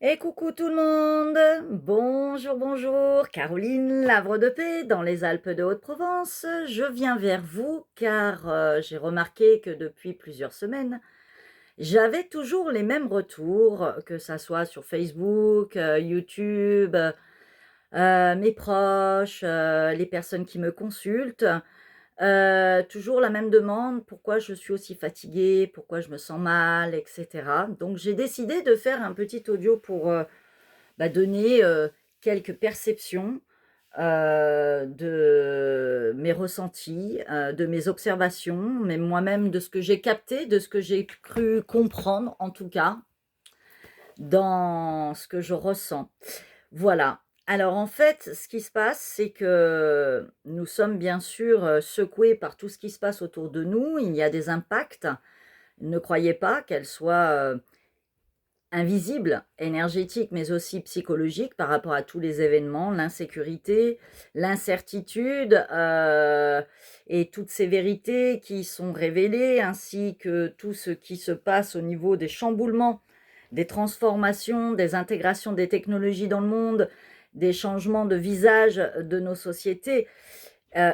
Et coucou tout le monde! Bonjour, bonjour, Caroline Lavre de Paix dans les Alpes de Haute-Provence. Je viens vers vous car j'ai remarqué que depuis plusieurs semaines, j'avais toujours les mêmes retours, que ça soit sur Facebook, YouTube, mes proches, les personnes qui me consultent. Toujours la même demande: pourquoi je suis aussi fatiguée, pourquoi je me sens mal, et cetera. Donc j'ai décidé de faire un petit audio pour donner quelques perceptions de mes ressentis, de mes observations, mais moi-même de ce que j'ai capté, de ce que j'ai cru comprendre en tout cas, dans ce que je ressens. Voilà. Alors en fait, ce qui se passe, c'est que nous sommes bien sûr secoués par tout ce qui se passe autour de nous. Il y a des impacts. Ne croyez pas qu'elles soient invisible, énergétique, mais aussi psychologique par rapport à tous les événements, l'insécurité, l'incertitude et toutes ces vérités qui sont révélées, ainsi que tout ce qui se passe au niveau des chamboulements, des transformations, des intégrations des technologies dans le monde, des changements de visage de nos sociétés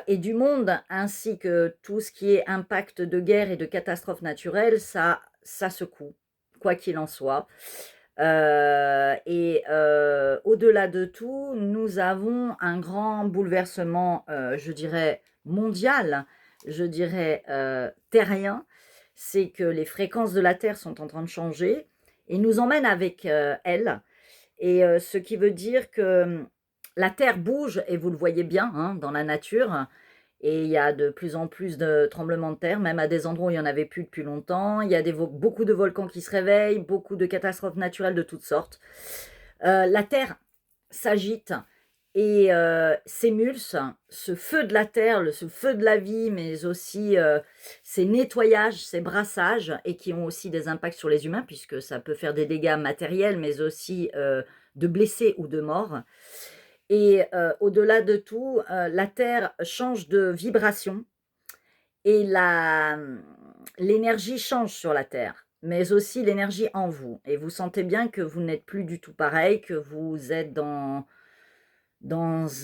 et du monde, ainsi que tout ce qui est impact de guerre et de catastrophes naturelles, ça secoue, quoi qu'il en soit. Au-delà de tout, nous avons un grand bouleversement, je dirais mondial, je dirais terrien. C'est que les fréquences de la Terre sont en train de changer et nous emmènent avec elles. Ce qui veut dire que la Terre bouge, et vous le voyez bien hein, dans la nature. Et il y a de plus en plus de tremblements de terre, même à des endroits où il n'y en avait plus depuis longtemps. Il y a beaucoup de volcans qui se réveillent, beaucoup de catastrophes naturelles de toutes sortes. La terre s'agite et s'émulse. Ce feu de la terre, ce feu de la vie, mais aussi ces nettoyages, ces brassages, et qui ont aussi des impacts sur les humains, puisque ça peut faire des dégâts matériels, mais aussi de blessés ou de morts. Et au-delà de tout, la Terre change de vibration et l'énergie change sur la Terre, mais aussi l'énergie en vous. Et vous sentez bien que vous n'êtes plus du tout pareil, que vous êtes dans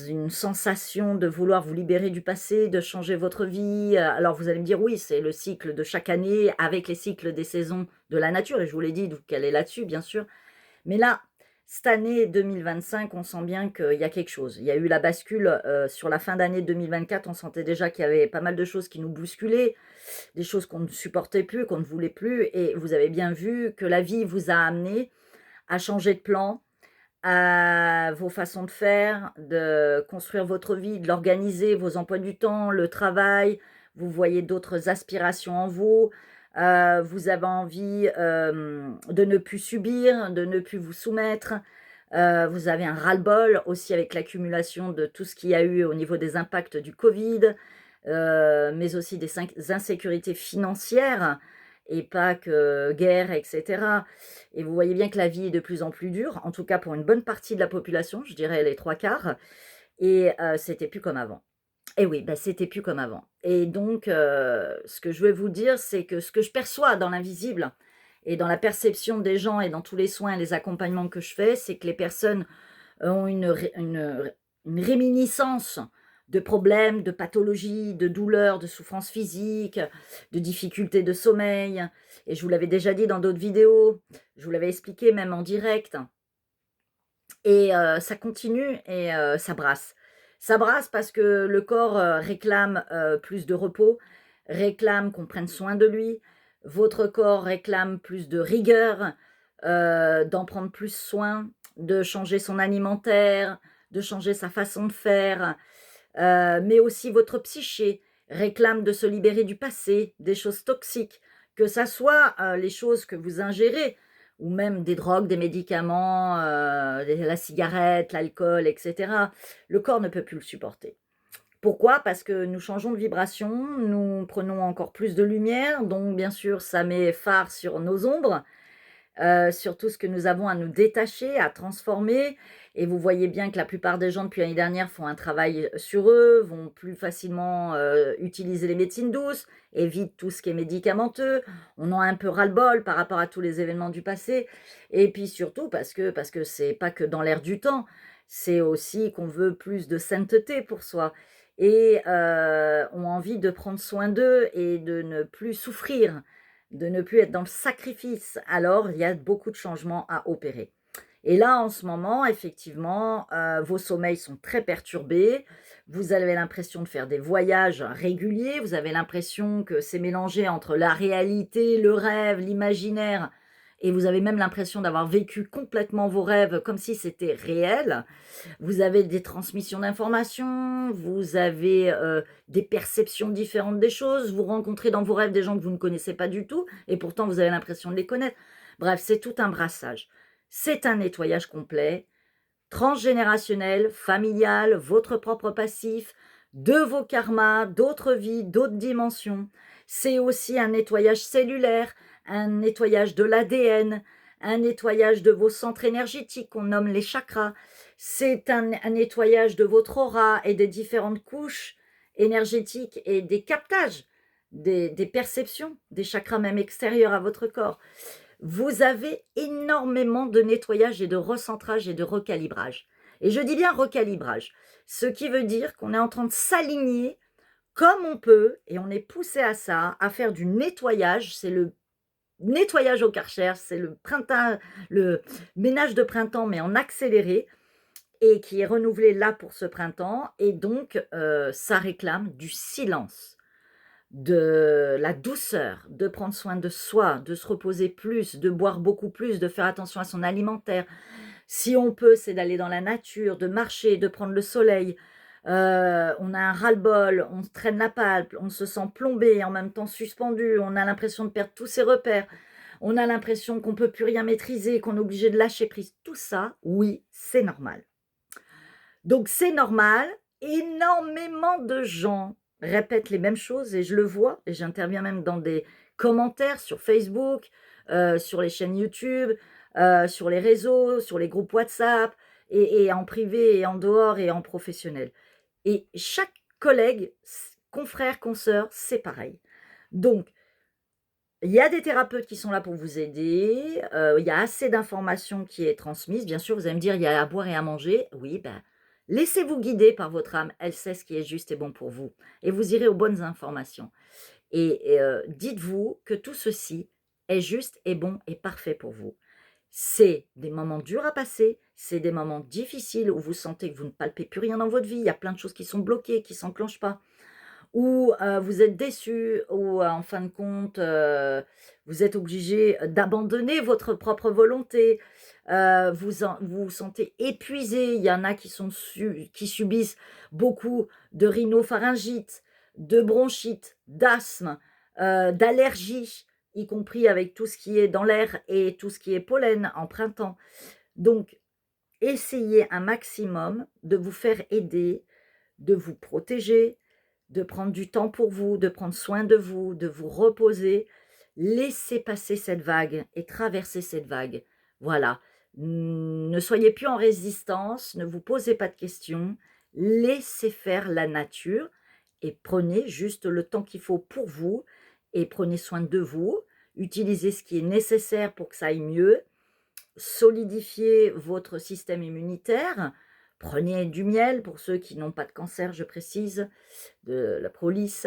une sensation de vouloir vous libérer du passé, de changer votre vie. Alors vous allez me dire: «Oui, c'est le cycle de chaque année avec les cycles des saisons de la nature» et je vous l'ai dit, donc elle est là-dessus, bien sûr. Mais là, cette année 2025, on sent bien qu'il y a quelque chose. Il y a eu la bascule sur la fin d'année 2024, on sentait déjà qu'il y avait pas mal de choses qui nous bousculaient, des choses qu'on ne supportait plus, qu'on ne voulait plus, et vous avez bien vu que la vie vous a amené à changer de plan, à vos façons de faire, de construire votre vie, de l'organiser, vos emplois du temps, le travail. Vous voyez d'autres aspirations en vous. Vous avez envie de ne plus subir, de ne plus vous soumettre. Vous avez un ras-le-bol aussi avec l'accumulation de tout ce qu'il y a eu au niveau des impacts du Covid, mais aussi des insécurités financières et pas que guerre, etc. Et vous voyez bien que la vie est de plus en plus dure, en tout cas pour une bonne partie de la population, je dirais les 3/4, et c'était plus comme avant. Et oui, bah, c'était plus comme avant. Et donc, ce que je veux vous dire, c'est que ce que je perçois dans l'invisible et dans la perception des gens et dans tous les soins et les accompagnements que je fais, c'est que les personnes ont une réminiscence de problèmes, de pathologies, de douleurs, de souffrances physiques, de difficultés de sommeil. Et je vous l'avais déjà dit dans d'autres vidéos, je vous l'avais expliqué même en direct. Et ça continue et ça brasse. Ça brasse parce que le corps réclame plus de repos, réclame qu'on prenne soin de lui. Votre corps réclame plus de rigueur, d'en prendre plus soin, de changer son alimentaire, de changer sa façon de faire. Mais aussi votre psyché réclame de se libérer du passé, des choses toxiques, que ça soit les choses que vous ingérez, ou même des drogues, des médicaments, la cigarette, l'alcool, et cetera. Le corps ne peut plus le supporter. Pourquoi? Parce que nous changeons de vibration, nous prenons encore plus de lumière, donc bien sûr ça met phare sur nos ombres, sur tout ce que nous avons à nous détacher, à transformer. Et vous voyez bien que la plupart des gens, depuis l'année dernière, font un travail sur eux, vont plus facilement utiliser les médecines douces, évitent tout ce qui est médicamenteux. On en a un peu ras-le-bol par rapport à tous les événements du passé. Et puis surtout parce que c'est pas que dans l'air du temps, c'est aussi qu'on veut plus de sainteté pour soi et ont envie de prendre soin d'eux et de ne plus souffrir, de ne plus être dans le sacrifice. Alors, il y a beaucoup de changements à opérer. Et là, en ce moment, effectivement, vos sommeils sont très perturbés. Vous avez l'impression de faire des voyages réguliers. Vous avez l'impression que c'est mélangé entre la réalité, le rêve, l'imaginaire. Et vous avez même l'impression d'avoir vécu complètement vos rêves comme si c'était réel. Vous avez des transmissions d'informations, vous avez des perceptions différentes des choses, vous rencontrez dans vos rêves des gens que vous ne connaissez pas du tout, et pourtant vous avez l'impression de les connaître. Bref, c'est tout un brassage. C'est un nettoyage complet, transgénérationnel, familial, votre propre passif, de vos karmas, d'autres vies, d'autres dimensions. C'est aussi un nettoyage cellulaire, un nettoyage de l'ADN, un nettoyage de vos centres énergétiques qu'on nomme les chakras. C'est un nettoyage de votre aura et des différentes couches énergétiques et des captages, des perceptions, des chakras même extérieurs à votre corps. Vous avez énormément de nettoyage et de recentrage et de recalibrage. Et je dis bien recalibrage, ce qui veut dire qu'on est en train de s'aligner comme on peut, et on est poussé à ça, à faire du nettoyage. C'est le nettoyage au Karcher, c'est le printemps, le ménage de printemps, mais en accéléré, et qui est renouvelé là pour ce printemps. Et donc, ça réclame du silence, de la douceur, de prendre soin de soi, de se reposer plus, de boire beaucoup plus, de faire attention à son alimentaire. Si on peut, c'est d'aller dans la nature, de marcher, de prendre le soleil. On a un ras-le-bol, on se traîne la palpe, on se sent plombé et en même temps suspendu, on a l'impression de perdre tous ses repères, on a l'impression qu'on ne peut plus rien maîtriser, qu'on est obligé de lâcher prise. Tout ça, oui, c'est normal. Donc c'est normal, énormément de gens répètent les mêmes choses et je le vois, et j'interviens même dans des commentaires sur Facebook, sur les chaînes YouTube, sur les réseaux, sur les groupes WhatsApp, et en privé et en dehors et en professionnel. Et chaque collègue, confrère, consoeur, c'est pareil. Donc, il y a des thérapeutes qui sont là pour vous aider, il y a assez d'informations qui est transmise. Bien sûr, vous allez me dire: «Il y a à boire et à manger». Oui, ben, laissez-vous guider par votre âme, elle sait ce qui est juste et bon pour vous et vous irez aux bonnes informations et dites-vous que tout ceci est juste et bon et parfait pour vous. C'est des moments durs à passer, c'est des moments difficiles où vous sentez que vous ne palpez plus rien dans votre vie, il y a plein de choses qui sont bloquées, qui s'enclenchent pas. Ou vous êtes déçu, ou en fin de compte, vous êtes obligé d'abandonner votre propre volonté, vous vous sentez épuisé. Il y en a qui subissent beaucoup de rhinopharyngite, de bronchite, d'asthme, d'allergies, y compris avec tout ce qui est dans l'air et tout ce qui est pollen en printemps. Donc essayez un maximum de vous faire aider, de vous protéger, de prendre du temps pour vous, de prendre soin de vous reposer. Laissez passer cette vague et traverser cette vague. Voilà. Ne soyez plus en résistance, ne vous posez pas de questions. Laissez faire la nature et prenez juste le temps qu'il faut pour vous et prenez soin de vous. Utilisez ce qui est nécessaire pour que ça aille mieux. Solidifiez votre système immunitaire. Prenez du miel pour ceux qui n'ont pas de cancer, je précise, de la prolice.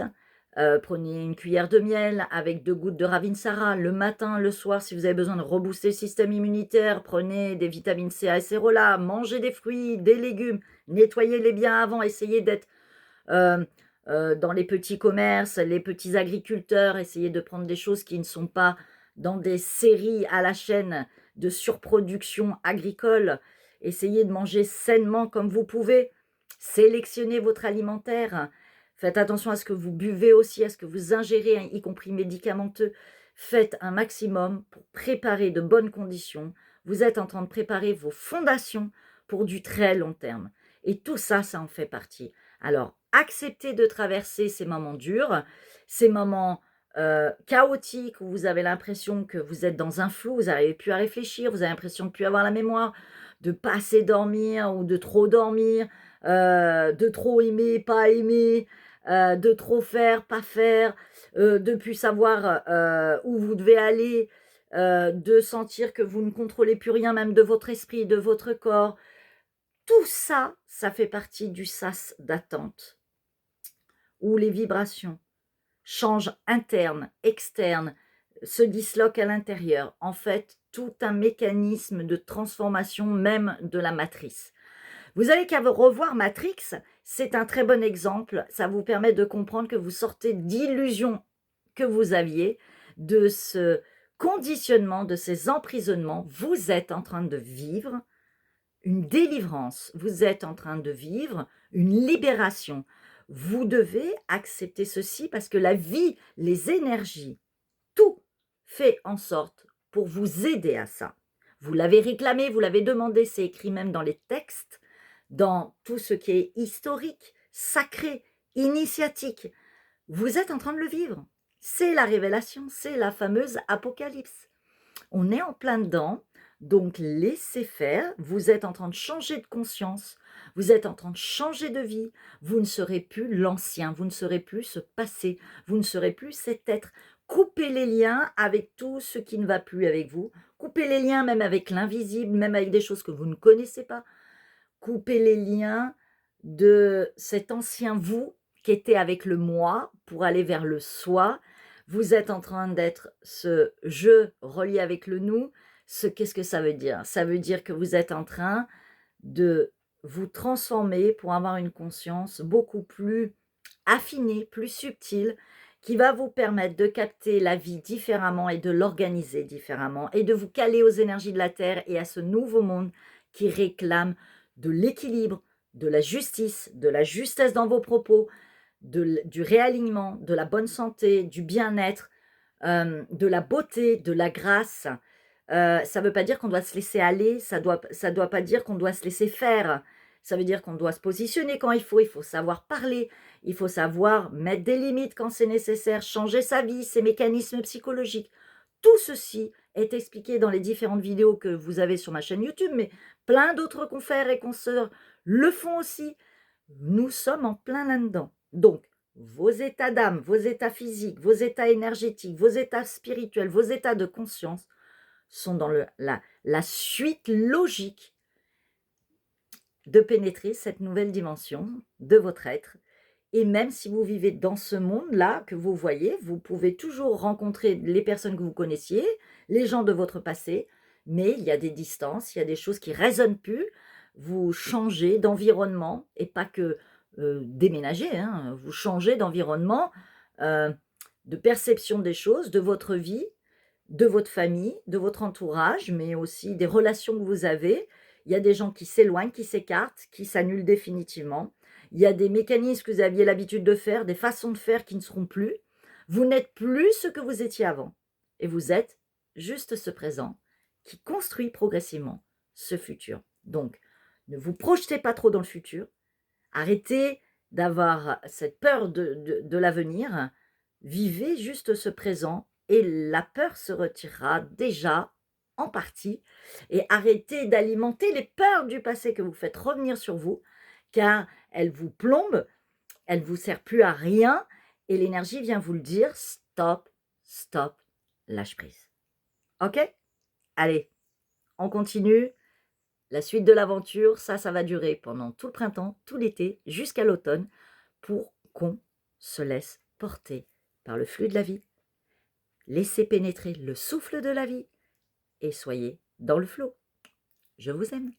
Prenez une cuillère de miel avec 2 gouttes de Ravinsara le matin, le soir, si vous avez besoin de rebooster le système immunitaire. Prenez des vitamines C, acérola, mangez des fruits, des légumes, nettoyez-les bien avant, essayez d'être dans les petits commerces, les petits agriculteurs, essayez de prendre des choses qui ne sont pas dans des séries à la chaîne de surproduction agricole. Essayez de manger sainement comme vous pouvez. Sélectionnez votre alimentaire. Faites attention à ce que vous buvez aussi, à ce que vous ingérez, y compris médicamenteux. Faites un maximum pour préparer de bonnes conditions. Vous êtes en train de préparer vos fondations pour du très long terme. Et tout ça, ça en fait partie. Alors, acceptez de traverser ces moments durs, ces moments chaotique, où vous avez l'impression que vous êtes dans un flou, vous n'arrivez plus à réfléchir, vous avez l'impression de plus avoir la mémoire, de pas assez dormir ou de trop dormir, de trop aimer, pas aimer, de trop faire, pas faire, de plus savoir où vous devez aller, de sentir que vous ne contrôlez plus rien, même de votre esprit, de votre corps. Tout ça, ça fait partie du sas d'attente, où les vibrations changent interne, externe, se disloquent à l'intérieur. En fait, tout un mécanisme de transformation même de la matrice. Vous avez qu'à revoir Matrix, c'est un très bon exemple. Ça vous permet de comprendre que vous sortez d'illusions que vous aviez, de ce conditionnement, de ces emprisonnements. Vous êtes en train de vivre une délivrance, vous êtes en train de vivre une libération. Vous devez accepter ceci parce que la vie, les énergies, tout fait en sorte pour vous aider à ça. Vous l'avez réclamé, vous l'avez demandé, c'est écrit même dans les textes, dans tout ce qui est historique, sacré, initiatique. Vous êtes en train de le vivre. C'est la révélation, c'est la fameuse apocalypse. On est en plein dedans, donc laissez faire. Vous êtes en train de changer de conscience, vous êtes en train de changer de vie. Vous ne serez plus l'ancien, vous ne serez plus ce passé, vous ne serez plus cet être. Coupez les liens avec tout ce qui ne va plus avec vous. Coupez les liens même avec l'invisible, même avec des choses que vous ne connaissez pas. Coupez les liens de cet ancien vous qui était avec le moi pour aller vers le soi. Vous êtes en train d'être ce je relié avec le nous. Qu'est-ce que ça veut dire? Ça veut dire que vous êtes en train de vous transformer pour avoir une conscience beaucoup plus affinée, plus subtile, qui va vous permettre de capter la vie différemment et de l'organiser différemment et de vous caler aux énergies de la Terre et à ce nouveau monde qui réclame de l'équilibre, de la justice, de la justesse dans vos propos, du réalignement, de la bonne santé, du bien-être, de la beauté, de la grâce. Ça ne veut pas dire qu'on doit se laisser aller, ça doit pas dire qu'on doit se laisser faire. Ça veut dire qu'on doit se positionner quand il faut savoir parler, il faut savoir mettre des limites quand c'est nécessaire, changer sa vie, ses mécanismes psychologiques. Tout ceci est expliqué dans les différentes vidéos que vous avez sur ma chaîne YouTube, mais plein d'autres confrères et consoeurs le font aussi. Nous sommes en plein là-dedans. Donc, vos états d'âme, vos états physiques, vos états énergétiques, vos états spirituels, vos états de conscience sont dans la suite logique de pénétrer cette nouvelle dimension de votre être. Et même si vous vivez dans ce monde-là que vous voyez, vous pouvez toujours rencontrer les personnes que vous connaissiez, les gens de votre passé, mais il y a des distances, il y a des choses qui ne résonnent plus. Vous changez d'environnement et pas que déménager, hein, vous changez d'environnement, de perception des choses, de votre vie, de votre famille, de votre entourage, mais aussi des relations que vous avez. Il y a des gens qui s'éloignent, qui s'écartent, qui s'annulent définitivement. Il y a des mécanismes que vous aviez l'habitude de faire, des façons de faire qui ne seront plus. Vous n'êtes plus ce que vous étiez avant. Et vous êtes juste ce présent qui construit progressivement ce futur. Donc, ne vous projetez pas trop dans le futur. Arrêtez d'avoir cette peur de l'avenir. Vivez juste ce présent et la peur se retirera déjà en partie. Et arrêtez d'alimenter les peurs du passé que vous faites revenir sur vous, car elles vous plombent, elles ne vous servent plus à rien et l'énergie vient vous le dire, stop, stop, lâche prise. Ok? Allez, on continue. La suite de l'aventure, ça va durer pendant tout le printemps, tout l'été, jusqu'à l'automne, pour qu'on se laisse porter par le flux de la vie. Laissez pénétrer le souffle de la vie et soyez dans le flot. Je vous aime.